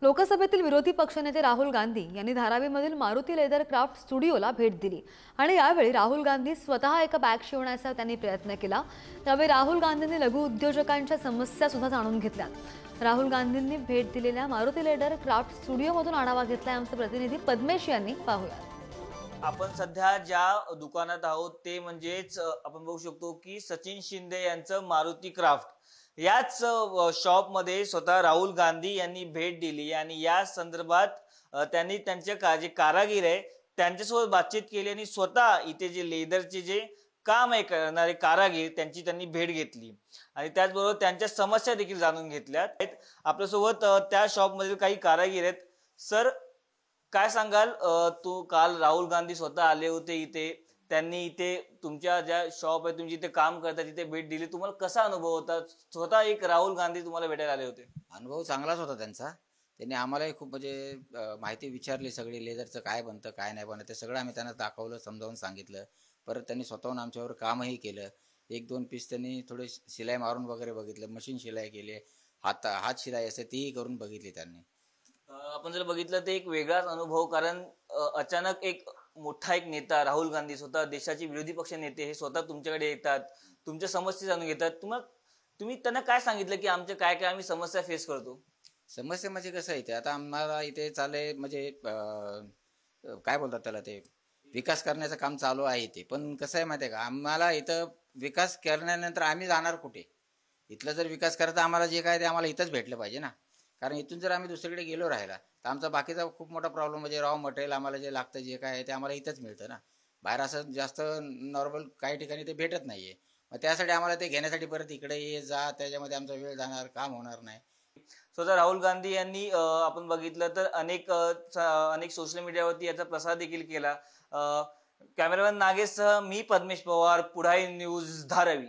लोकसभेतील विरोधी पक्षनेते राहुल गांधी यांनी धारावीमधील मारुती लेदर क्राफ्ट स्टुडिओला भेट दिली आणि यावेळी राहुल गांधी स्वतः एक बॅग शिवण्याचा त्यांनी प्रयत्न केला। यावेळी राहुल गांधींनी लघु उद्योजकांच्या समस्या सुद्धा जाणून घेतल्या। राहुल गांधींनी भेट दिलेल्या मारुती लेदर क्राफ्ट स्टुडिओमधून आढावा घेतला। आमचे प्रतिनिधी पद्मेश यांनी पाहूया। आपण सध्या ज्या दुकानात आहोत ते म्हणजेच आपण बघू शकतो की सचिन शिंदे यांचं मारुती क्राफ्ट याच शॉप मध्ये स्वतः राहुल गांधी यांनी भेट दिली आणि या संदर्भात त्यांनी त्यांचे जे कारागीर आहे त्यांच्यासोबत बातचीत केली आणि स्वतः इथे जे लेदरचे जे काम आहे करणारे कारागीर त्यांची त्यांनी भेट घेतली आणि त्याचबरोबर त्यांच्या समस्या देखील जाणून घेतल्यात। आपल्यासोबत त्या शॉप मधील काही कारागीर आहेत। सर, काय सांगाल, तू काल राहुल गांधी स्वतः आले होते इथे, त्यांनी इथे तुमच्या ज्या शॉप आहे तुम्ही जिथे काम करता तिथे भेट दिली, तुम्हाला कसा अनुभव होता? स्वतः एक राहुल गांधी तुम्हाला भेटायला आले होते। अनुभव चांगलाच होता त्यांचा। त्यांनी आम्हालाही खूप म्हणजे माहिती विचारली, सगळी लेदरचं काय बनतं काय नाही बनत ते सगळं आम्ही त्यांना दाखवलं, समजावून सांगितलं। परत त्यांनी स्वतःहून आमच्यावर कामही केलं। एक दोन पीस त्यांनी थोडे शिलाई मारून वगैरे बघितलं, मशीन शिलाई केली, हात शिलाई असते तीही करून बघितली त्यांनी। आपण जर बघितलं तर एक वेगळाच अनुभव, कारण अचानक एक मोठा एक नेता राहुल गांधी स्वतः देशाचे विरोधी पक्ष नेते हे स्वतः तुमच्याकडे येतात, तुमच्या समस्या जाणून घेतात। तुम्ही त्यांना काय सांगितलं की आमच्या काय काय आम्ही समस्या फेस करतो? समस्या म्हणजे कसं आहे, आता आम्हाला इथे चालले म्हणजे काय बोलतात त्याला, ते विकास करण्याचं काम चालू आहे ते। पण कसं आहे माहिती आहे का, आम्हाला इथं विकास करण्यानंतर आम्ही जाणार कुठे? इथला जर विकास करायचा आम्हाला जे काय ते आम्हाला इथंच भेटलं पाहिजे ना। कारण इथून जर आम्ही दुसरीकडे गेलो राहिला तर आमचा बाकीचा खूप मोठा प्रॉब्लेम म्हणजे रॉ मटेरियल आम्हाला जे लागतं जे काय आहे ते आम्हाला इथंच मिळतं ना। बाहेर असं जास्त नॉर्मल काही ठिकाणी ते भेटत नाहीये। मग त्यासाठी आम्हाला ते घेण्यासाठी परत इकडे ये जा, त्याच्यामध्ये आमचा वेळ जाणार, काम होणार नाही। स्वतः राहुल गांधी यांनी आपण बघितलं तर अनेक सोशल मीडियावरती याचा प्रसार देखील केला। कॅमेरामॅन नागेशसह मी पद्मेश पवार, पुढाई न्यूज, धारावी।